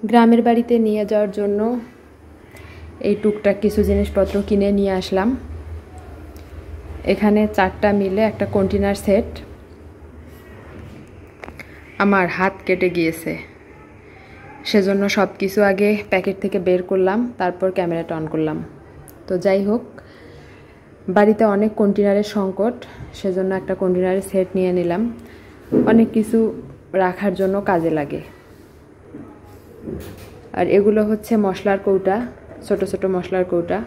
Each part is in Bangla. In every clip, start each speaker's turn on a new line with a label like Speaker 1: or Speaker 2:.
Speaker 1: গ্রামের বাড়িতে নিয়ে যাওয়ার জন্য এই টুকটাক কিছু জিনিসপত্র কিনে নিয়ে আসলাম। এখানে 4টা মিলে একটা কন্টেনার সেট। আমার হাত কেটে গিয়েছে, সেজন্য সব কিছু আগে প্যাকেট থেকে বের করলাম, তারপর ক্যামেরাটা অন করলাম। তো যাই হোক, বাড়িতে অনেক কন্টেনারের সংকট, সেজন্য একটা কন্টেনারের সেট নিয়ে নিলাম। অনেক কিছু রাখার জন্য কাজে লাগে। আর এগুলো হচ্ছে মশলার কৌটা, ছোট ছোট মশলার কৌটা।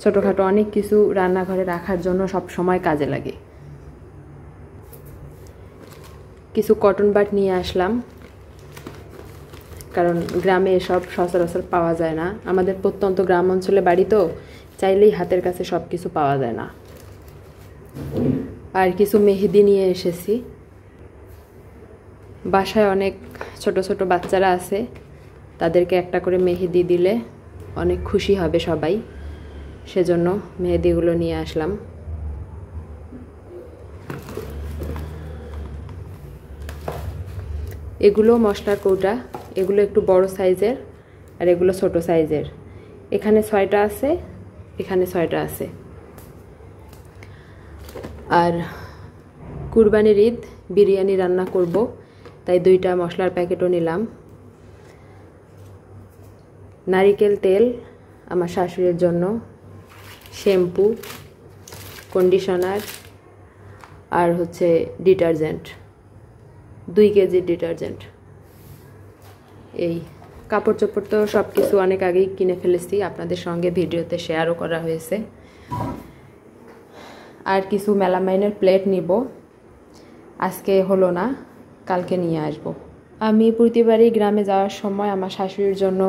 Speaker 1: ছোটোখাটো অনেক কিছু রান্নাঘরে রাখার জন্য সব সময় কাজে লাগে। কিছু কটন বাড নিয়ে আসলাম, কারণ গ্রামে এসব সচরাচর পাওয়া যায় না। আমাদের প্রত্যন্ত গ্রাম অঞ্চলে বাড়ি, তো চাইলেই হাতের কাছে সব কিছু পাওয়া যায় না। আর কিছু মেহেদি নিয়ে এসেছি। বাসায় অনেক ছোট ছোট বাচ্চারা আছে, তাদেরকে একটা করে মেহেদি দিলে অনেক খুশি হবে সবাই, সেজন্য মেহেদিগুলো নিয়ে আসলাম। এগুলো মশলার কৌটা, এগুলো একটু বড় সাইজের আর এগুলো ছোট সাইজের। এখানে 6টা আছে, এখানে 6টা আছে। আর কুরবানির ঈদ বিরিয়ানি রান্না করব, তাই 2টা মশলার প্যাকেটও নিলাম। নারিকেল তেল আমার শাশুড়ির জন্য, শ্যাম্পু, কন্ডিশনার আর হচ্ছে ডিটারজেন্ট, 2 কেজি ডিটারজেন্ট। এই কাপড় চোপড় তো সব কিছু অনেক আগেই কিনে ফেলেছি, আপনাদের সঙ্গে ভিডিওতে শেয়ারও করা হয়েছে। আর কিছু মেলামাইনের প্লেট নিব, আজকে হলো না, কালকে নিয়ে আসব। আমি প্রতিবারই গ্রামে যাওয়ার সময় আমার শাশুড়ির জন্য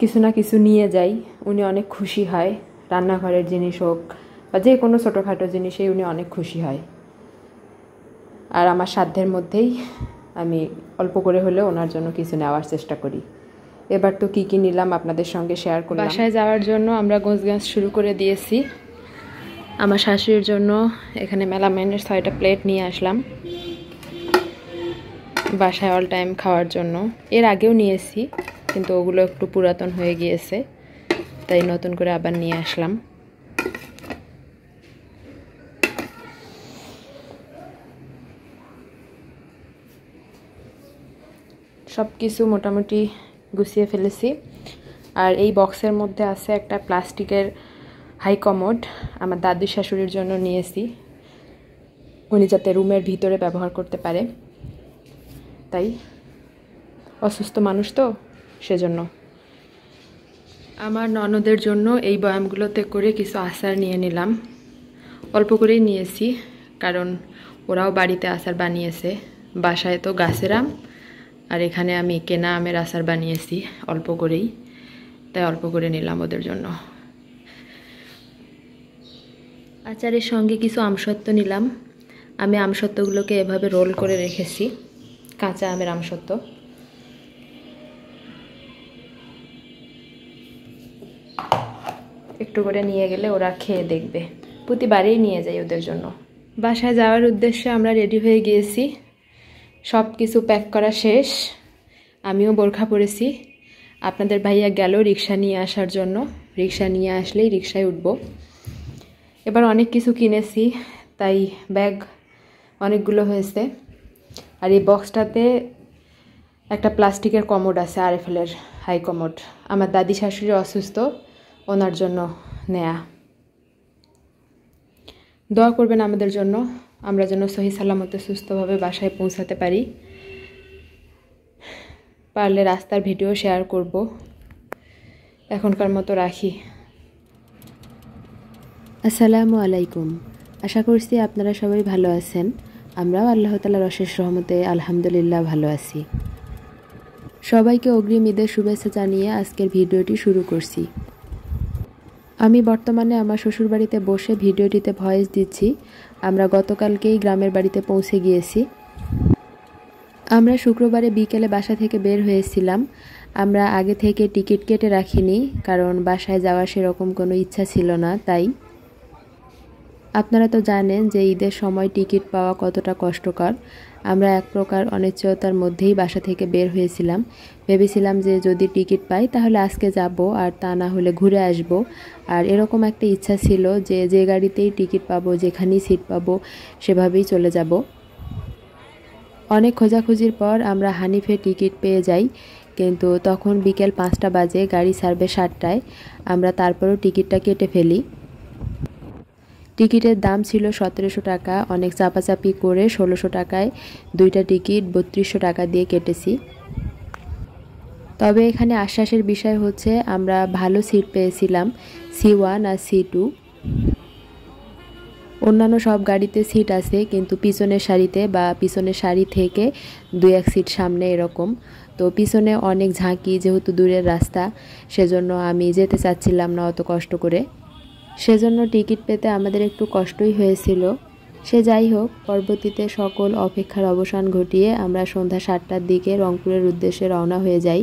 Speaker 1: কিছু না কিছু নিয়ে যাই, উনি অনেক খুশি হয়। রান্নাঘরের জিনিস হোক বা যে কোনো ছোটোখাটো জিনিসেই উনি অনেক খুশি হয়। আর আমার সাধ্যের মধ্যেই আমি অল্প করে হলেও ওনার জন্য কিছু নেওয়ার চেষ্টা করি। এবার তো কী কী নিলাম আপনাদের সঙ্গে শেয়ার করলাম। বাসায় যাওয়ার জন্য আমরা গোছগাছ শুরু করে দিয়েছি। আমার শাশুড়ির জন্য এখানে মেলামাইনের 6টা প্লেট নিয়ে আসলাম, বাসায় অল টাইম খাওয়ার জন্য। এর আগেও নিয়েছি, কিন্তু ওগুলো একটু পুরাতন হয়ে গিয়েছে, তাই নতুন করে আবার নিয়ে আসলাম। সব কিছু মোটামুটি গুছিয়ে ফেলেছি। আর এই বক্সের মধ্যে আছে একটা প্লাস্টিকের হাই কমোড, আমার দাদু শাশুড়ির জন্য নিয়েছি, উনি যাতে রুমের ভিতরে ব্যবহার করতে পারে, তাই অসুস্থ মানুষ তো সেজন্য। আমার ননদের জন্য এই বয়ামগুলোতে করে কিছু আচার নিয়ে নিলাম, অল্প করেই নিয়েছি, কারণ ওরাও বাড়িতে আচার বানিয়েছে। বাসায় তো গাছের আম, আর এখানে আমি কেনা আমের আচার বানিয়েছি অল্প করেই, তাই অল্প করে নিলাম ওদের জন্য। আচারের সঙ্গে কিছু আমসত্ত্ব নিলাম। আমি আমসত্ত্বগুলোকে এভাবে রোল করে রেখেছি, কাঁচা আমের আমসত্ত্ব। একটু করে নিয়ে গেলে ওরা খেয়ে দেখবে, প্রতিবারেই নিয়ে যাই ওদের জন্য। বাসায় যাওয়ার উদ্দেশ্যে আমরা রেডি হয়ে গিয়েছি, সব কিছু প্যাক করা শেষ। আমিও বোরখা পরেছি। আপনাদের ভাইয়া গেল রিক্সা নিয়ে আসার জন্য, রিক্সা নিয়ে আসলেই রিক্সায় উঠব। এবার অনেক কিছু কিনেছি, তাই ব্যাগ অনেকগুলো হয়েছে। আর এই বক্সটাতে একটা প্লাস্টিকের কমোড আছে, আরএফএলের হাই কমোড। আমার দাদি শাশুড়ি অসুস্থ, ওনার জন্য নেয়া। দোয়া করবেন আমাদের জন্য, আমরা যেন সহি সালামতে সুস্থভাবে বাসায় পৌঁছাতে পারি। পারলে রাস্তার ভিডিও শেয়ার করব। এখনকার মতো রাখি। আসসালামু আলাইকুম। আশা করছি আপনারা সবাই ভালো আছেন। আমরাও আল্লাহ তাআলার অশেষ রহমতে আলহামদুলিল্লাহ ভালো আছি। সবাইকে অগ্রিম ঈদের শুভেচ্ছা জানিয়ে আজকের ভিডিওটি শুরু করছি। আমি বর্তমানে আমার শ্বশুরবাড়িতে বসে ভিডিওটিতে ভয়েস দিচ্ছি। আমরা গতকালকেই গ্রামের বাড়িতে পৌঁছে গিয়েছি। আমরা শুক্রবারে বিকেলে বাসা থেকে বের হয়েছিলাম। আমরা আগে থেকে টিকিট কেটে রাখিনি, কারণ বাসায় যাওয়ার সেরকম কোনো ইচ্ছা ছিল না। তাই আপনারা তো জানেন যে ঈদের সময় টিকিট পাওয়া কতটা কষ্টকর। আমরা এক প্রকার অনিশ্চয়তার মধ্যেই বাসা থেকে বের হয়েছিলাম। ভেবেছিলাম যে যদি টিকিট পাই তাহলে আজকে যাব, আর তা না হলে ঘুরে আসব। আর এরকম একটা ইচ্ছা ছিল যে যে গাড়িতেই টিকিট পাবো, যেখানেই সিট পাবো সেভাবেই চলে যাব। অনেক খোঁজাখুঁজির পর আমরা হানিফে টিকিট পেয়ে যাই, কিন্তু তখন বিকেল 5টা বাজে, গাড়ি ছাড়বে 7টায়। আমরা তারপরও টিকিটটা কেটে ফেলি। টিকিটের দাম ছিল 1700 টাকা। অনেক চাপাচাপি করে 1600 টাকায় দুইটা টিকিট 3200 টাকা দিয়ে কেটেছি। তবে এখানে আশ্বাসের বিষয় হচ্ছে আমরা ভালো সিট পেয়েছিলাম, C1 আর C2। অন্যান্য সব গাড়িতে সিট আছে, কিন্তু পিছনের সারিতে বা পিছনের সারি থেকে 2-1 সিট সামনে এরকম। তো পিছনে অনেক ঝাঁকি, যেহেতু দূরের রাস্তা, সেজন্য আমি যেতে চাচ্ছিলাম না অত কষ্ট করে। সেজন্য টিকিট পেতে আমাদের একটু কষ্টই হয়েছিল। সে যাই হোক, পরবর্তীতে সকল অপেক্ষার অবসান ঘটিয়ে আমরা সন্ধ্যা 7টার দিকে রংপুরের উদ্দেশ্যে রওনা হয়ে যাই।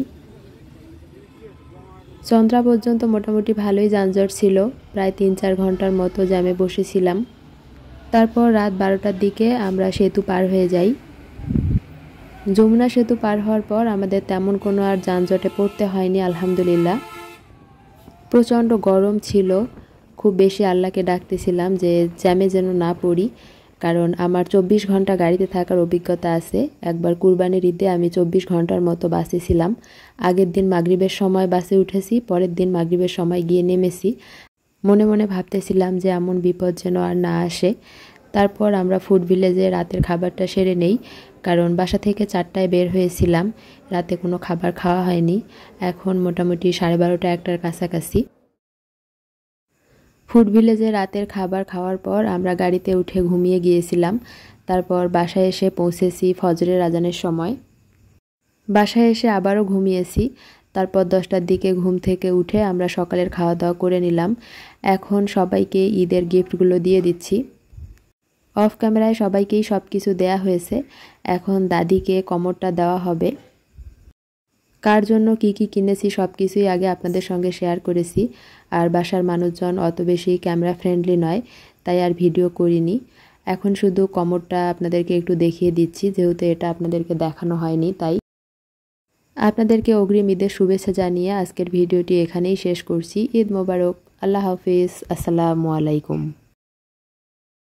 Speaker 1: চন্দ্রা পর্যন্ত মোটামুটি ভালোই যানজট ছিল, প্রায় 3-4 ঘন্টার মতো জ্যামে বসেছিলাম। তারপর রাত 12টার দিকে আমরা সেতু পার হয়ে যাই। যমুনা সেতু পার হওয়ার পর আমাদের তেমন কোনো আর যানজটে পড়তে হয়নি, আলহামদুলিল্লাহ। প্রচণ্ড গরম ছিল, খুব বেশি আল্লাহকে ডাকতেছিলাম যে জ্যামে যেন না পড়ি, কারণ আমার 24 ঘন্টা গাড়িতে থাকার অভিজ্ঞতা আছে। একবার কুরবানির ঈদে আমি 24 ঘন্টার মতো বাসে ছিলাম। আগের দিন মাগরিবের সময় বাসে উঠেছি, পরের দিন মাগরিবের সময় গিয়ে নেমেছি। মনে মনে ভাবতেছিলাম যে এমন বিপদ যেন আর না আসে। তারপর আমরা ফুড ভিলেজে রাতের খাবারটা সেরে নেই, কারণ বাসা থেকে 4টায় বের হয়েছিলাম, রাতে কোনো খাবার খাওয়া হয়নি। এখন মোটামুটি 12:30-1টার কাছাকাছি। ফুড ভিলেজে রাতের খাবার খাওয়ার পর আমরা গাড়িতে উঠে ঘুমিয়ে গিয়েছিলাম। তারপর বাসায় এসে পৌঁছেছি ফজরের আজানের সময়। বাসায় এসে আবারও ঘুমিয়েছি। তারপর 10টার দিকে ঘুম থেকে উঠে আমরা সকালের খাওয়া দাওয়া করে নিলাম। এখন সবাইকে ঈদের গিফটগুলো দিয়ে দিচ্ছি। অফ ক্যামেরায় সবাইকেই সব কিছু দেয়া হয়েছে। এখন দাদিকে কমরটা দেওয়া হবে। কার জন্য কি কি কিনেছি সব কিছুই আগে আপনাদের সঙ্গে শেয়ার করেছি। আর বাসার মানুষজন অত বেশি ক্যামেরা ফ্রেন্ডলি নয়, তাই আর ভিডিও করিনি। এখন শুধু কমরটা আপনাদেরকে একটু দেখিয়ে দিচ্ছি, যেহেতু এটা আপনাদেরকে দেখানো হয়নি। তাই আপনাদেরকে অগ্রিম ঈদের শুভেচ্ছা জানিয়ে আজকের ভিডিওটি এখানেই শেষ করছি। ঈদ মোবারক। আল্লাহ হাফিজ। আসসালামু আলাইকুম।